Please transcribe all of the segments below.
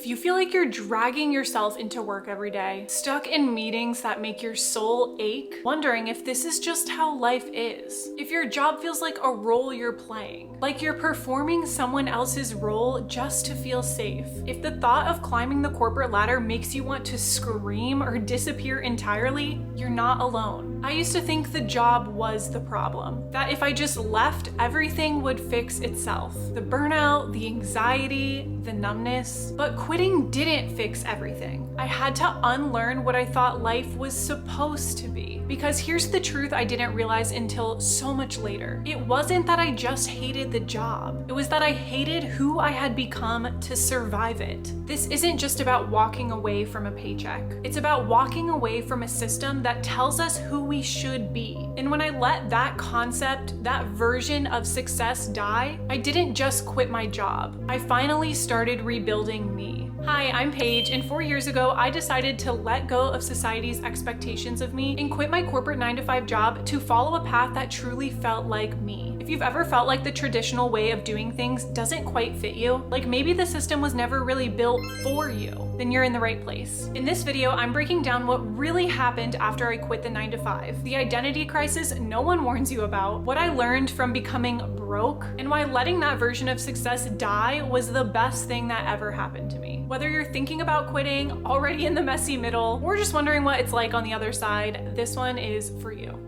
If you feel like you're dragging yourself into work every day, stuck in meetings that make your soul ache, wondering if this is just how life is, if your job feels like a role you're playing, like you're performing someone else's role just to feel safe, if the thought of climbing the corporate ladder makes you want to scream or disappear entirely, you're not alone. I used to think the job was the problem, that if I just left, everything would fix itself. The burnout, the anxiety, the numbness. But quitting didn't fix everything. I had to unlearn what I thought life was supposed to be. Because here's the truth I didn't realize until so much later. It wasn't that I just hated the job. It was that I hated who I had become to survive it. This isn't just about walking away from a paycheck. It's about walking away from a system that tells us who we should be. And when I let that concept, that version of success die, I didn't just quit my job. I finally started rebuilding me. Hi, I'm Paige, and 4 years ago, I decided to let go of society's expectations of me and quit my corporate 9-to-5 job to follow a path that truly felt like me. If you've ever felt like the traditional way of doing things doesn't quite fit you, like maybe the system was never really built for you, then you're in the right place. In this video, I'm breaking down what really happened after I quit the 9-to-5, the identity crisis no one warns you about, what I learned from becoming broke, and why letting that version of success die was the best thing that ever happened to me. Whether you're thinking about quitting, already in the messy middle, or just wondering what it's like on the other side, this one is for you.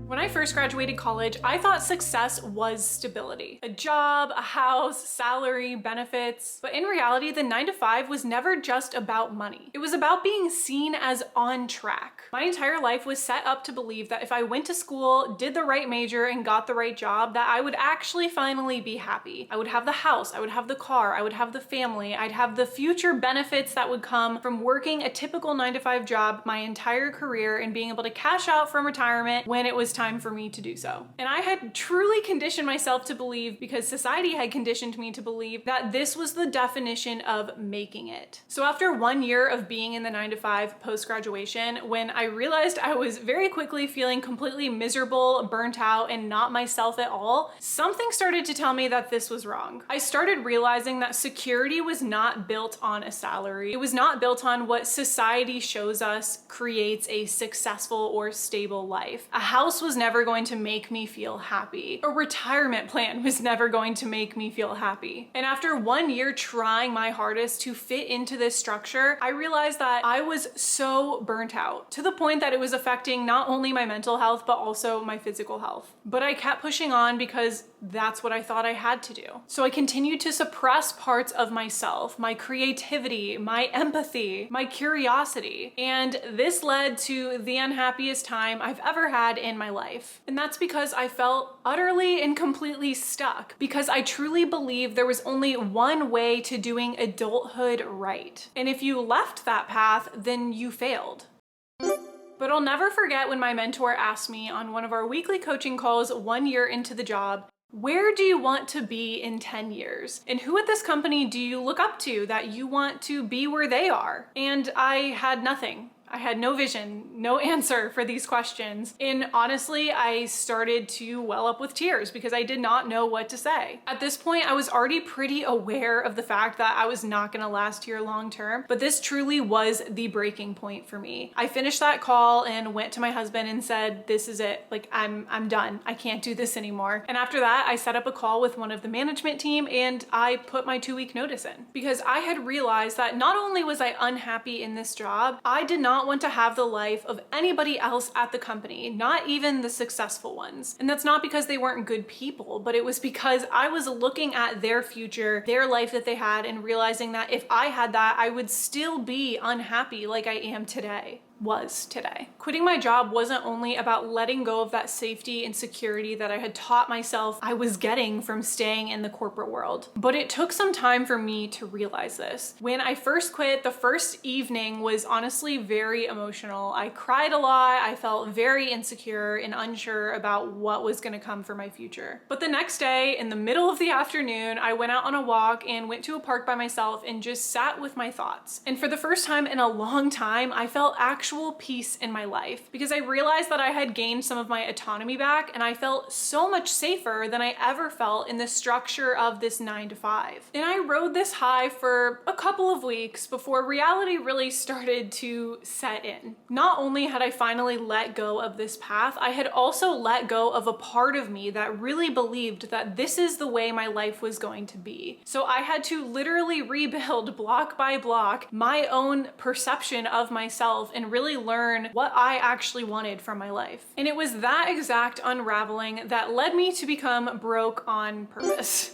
When I first graduated college, I thought success was stability. A job, a house, salary, benefits. But in reality, the 9-to-5 was never just about money. It was about being seen as on track. My entire life was set up to believe that if I went to school, did the right major, and got the right job, that I would actually finally be happy. I would have the house, I would have the car, I would have the family, I'd have the future benefits that would come from working a typical 9-to-5 job my entire career and being able to cash out from retirement when it was time for me to do so. And I had truly conditioned myself to believe, because society had conditioned me to believe, that this was the definition of making it. So after 1 year of being in the 9-to-5 post-graduation, when I realized I was very quickly feeling completely miserable, burnt out, and not myself at all, something started to tell me that this was wrong. I started realizing that security was not built on a salary. It was not built on what society shows us creates a successful or stable life. A house was never going to make me feel happy. A retirement plan was never going to make me feel happy. And after 1 year trying my hardest to fit into this structure, I realized that I was so burnt out, to the point that it was affecting not only my mental health, but also my physical health. But I kept pushing on because that's what I thought I had to do. So I continued to suppress parts of myself, my creativity, my empathy, my curiosity. And this led to the unhappiest time I've ever had in my life. And that's because I felt utterly and completely stuck, because I truly believed there was only one way to doing adulthood right. And if you left that path, then you failed. But I'll never forget when my mentor asked me on one of our weekly coaching calls 1 year into the job, where do you want to be in 10 years? And who at this company do you look up to that you want to be where they are? And I had nothing. I had no vision, no answer for these questions. And honestly, I started to well up with tears because I did not know what to say. At this point, I was already pretty aware of the fact that I was not gonna last here long term, but this truly was the breaking point for me. I finished that call and went to my husband and said, this is it. Like, I'm done. I can't do this anymore. And after that, I set up a call with one of the management team and I put my 2-week notice in, because I had realized that not only was I unhappy in this job, I did not want to have the life of anybody else at the company, not even the successful ones. And that's not because they weren't good people, but it was because I was looking at their future, their life that they had, and realizing that if I had that, I would still be unhappy like I am today. Quitting my job wasn't only about letting go of that safety and security that I had taught myself I was getting from staying in the corporate world, but it took some time for me to realize this. When I first quit, the first evening was honestly very emotional. I cried a lot. I felt very insecure and unsure about what was going to come for my future. But the next day, in the middle of the afternoon, I went out on a walk and went to a park by myself and just sat with my thoughts. And for the first time in a long time, I felt actually actual peace in my life because I realized that I had gained some of my autonomy back and I felt so much safer than I ever felt in the structure of this 9 to 5. And I rode this high for a couple of weeks before reality really started to set in. Not only had I finally let go of this path, I had also let go of a part of me that really believed that this is the way my life was going to be. So I had to literally rebuild block by block my own perception of myself and really learn what I actually wanted from my life. And it was that exact unraveling that led me to become broke on purpose.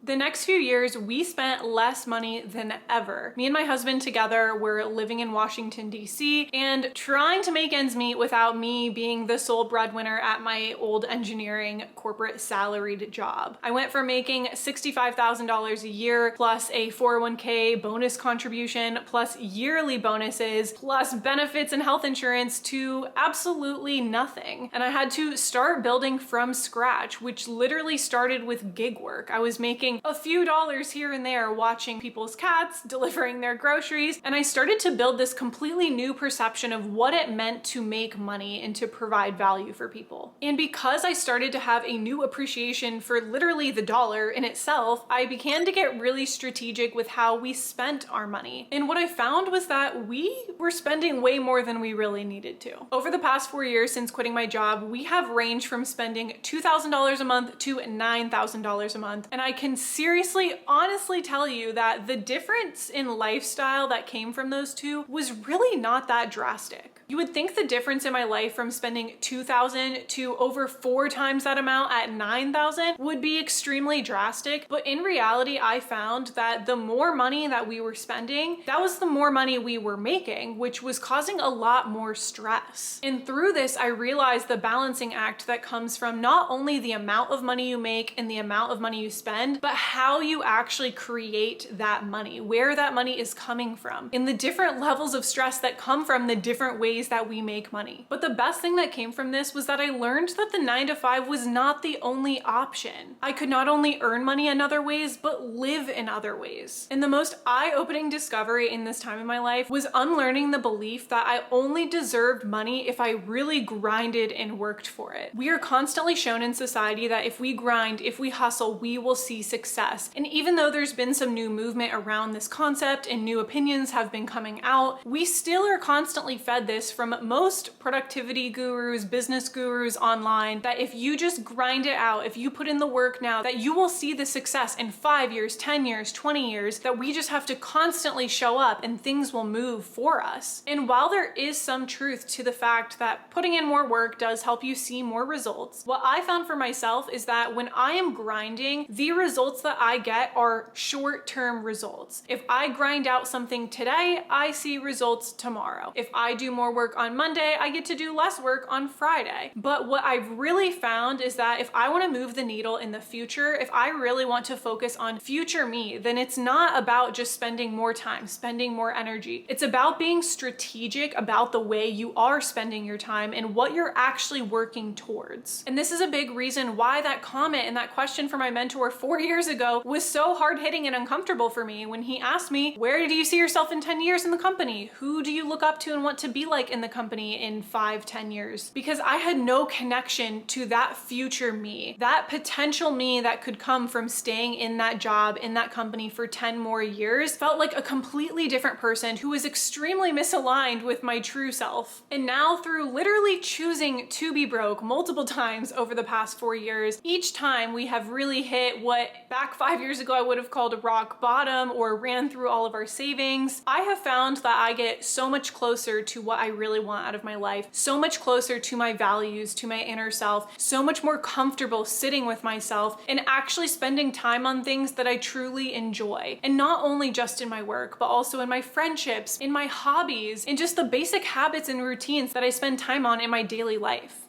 The next few years, we spent less money than ever. Me and my husband together were living in Washington, D.C. and trying to make ends meet without me being the sole breadwinner at my old engineering corporate salaried job. I went from making $65,000 a year plus a 401k bonus contribution plus yearly bonuses plus benefits and health insurance to absolutely nothing. And I had to start building from scratch, which literally started with gig work. I was making a few dollars here and there watching people's cats, delivering their groceries, and I started to build this completely new perception of what it meant to make money and to provide value for people. And because I started to have a new appreciation for literally the dollar in itself, I began to get really strategic with how we spent our money. And what I found was that we were spending way more than we really needed to. Over the past 4 years since quitting my job, we have ranged from spending $2,000 a month to $9,000 a month, and I can seriously, honestly tell you that the difference in lifestyle that came from those two was really not that drastic. You would think the difference in my life from spending $2,000 to over 4 times that amount at $9,000 would be extremely drastic, but in reality, I found that the more money that we were spending, that was the more money we were making, which was causing a lot more stress. And through this, I realized the balancing act that comes from not only the amount of money you make and the amount of money you spend, but how you actually create that money, where that money is coming from, and the different levels of stress that come from the different ways that we make money. But the best thing that came from this was that I learned that the 9 to 5 was not the only option. I could not only earn money in other ways, but live in other ways. And the most eye-opening discovery in this time in my life was unlearning the belief that I only deserved money if I really grinded and worked for it. We are constantly shown in society that if we grind, if we hustle, we will see success. And even though there's been some new movement around this concept and new opinions have been coming out, we still are constantly fed this from most productivity gurus, business gurus online, that if you just grind it out, if you put in the work now, that you will see the success in 5 years, 10 years, 20 years, that we just have to constantly show up and things will move for us. And while there is some truth to the fact that putting in more work does help you see more results, what I found for myself is that when I am grinding, the results that I get are short-term results. If I grind out something today, I see results tomorrow. If I do more work on Monday, I get to do less work on Friday. But what I've really found is that if I want to move the needle in the future, if I really want to focus on future me, then it's not about just spending more time, spending more energy. It's about being strategic about the way you are spending your time and what you're actually working towards. And this is a big reason why that comment and that question from my mentor 4 years ago was so hard-hitting and uncomfortable for me when he asked me, where do you see yourself in 10 years in the company? Who do you look up to and want to be like in the company in 5, 10 years? Because I had no connection to that future me, that potential me that could come from staying in that job, in that company for 10 more years, felt like a completely different person who was extremely misaligned with my true self. And now through literally choosing to be broke multiple times over the past 4 years, each time we have really hit what back 5 years ago I would have called a rock bottom or ran through all of our savings, I have found that I get so much closer to what I really want out of my life, so much closer to my values, to my inner self, so much more comfortable sitting with myself and actually spending time on things that I truly enjoy. And not only just in my work, but also in my friendships, in my hobbies, in just the basic habits and routines that I spend time on in my daily life.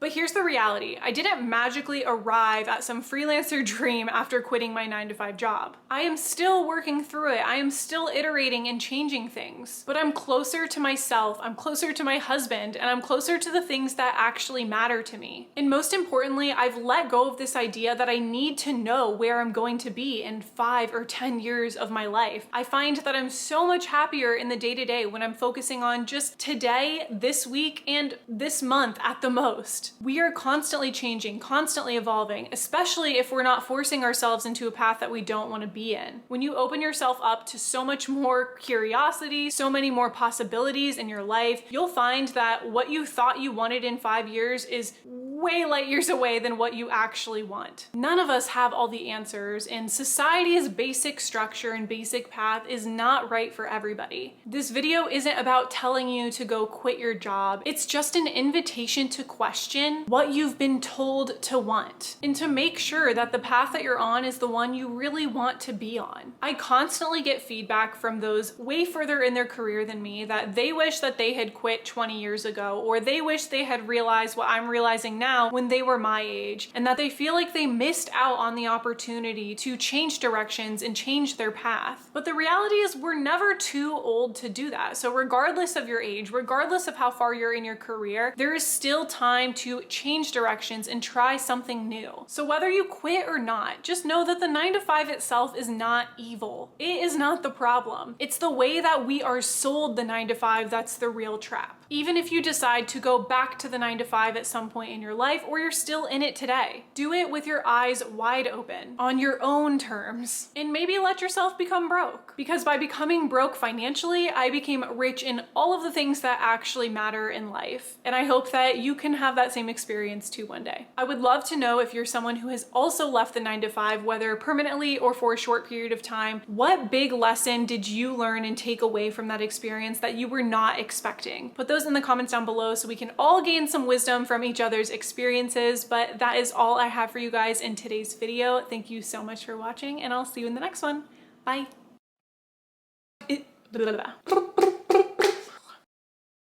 But here's the reality. I didn't magically arrive at some freelancer dream after quitting my 9-to-5 job. I am still working through it. I am still iterating and changing things, but I'm closer to myself, I'm closer to my husband, and I'm closer to the things that actually matter to me. And most importantly, I've let go of this idea that I need to know where I'm going to be in 5 or 10 years of my life. I find that I'm so much happier in the day-to-day when I'm focusing on just today, this week, and this month at the most. We are constantly changing, constantly evolving, especially if we're not forcing ourselves into a path that we don't want to be in. When you open yourself up to so much more curiosity, so many more possibilities in your life, you'll find that what you thought you wanted in 5 years is way light years away than what you actually want. None of us have all the answers, and society's basic structure and basic path is not right for everybody. This video isn't about telling you to go quit your job. It's just an invitation to question what you've been told to want and to make sure that the path that you're on is the one you really want to be on. I constantly get feedback from those way further in their career than me that they wish that they had quit 20 years ago, or they wish they had realized what I'm realizing now when they were my age, and that they feel like they missed out on the opportunity to change directions and change their path. But the reality is we're never too old to do that. So regardless of your age, regardless of how far you're in your career, there is still time to change directions and try something new. So whether you quit or not, just know that the 9-to-5 itself is not evil. It is not the problem. It's the way that we are sold the 9-to-5 that's the real trap. Even if you decide to go back to the 9-to-5 at some point in your life, or you're still in it today, do it with your eyes wide open, on your own terms, and maybe let yourself become broke. Because by becoming broke financially, I became rich in all of the things that actually matter in life. And I hope that you can have that same experience too one day. I would love to know if you're someone who has also left the 9-to-5, whether permanently or for a short period of time. What big lesson did you learn and take away from that experience that you were not expecting? Put those in the comments down below so we can all gain some wisdom from each other's experiences. But that is all I have for you guys in today's video. Thank you so much for watching, and I'll see you in the next one. Bye.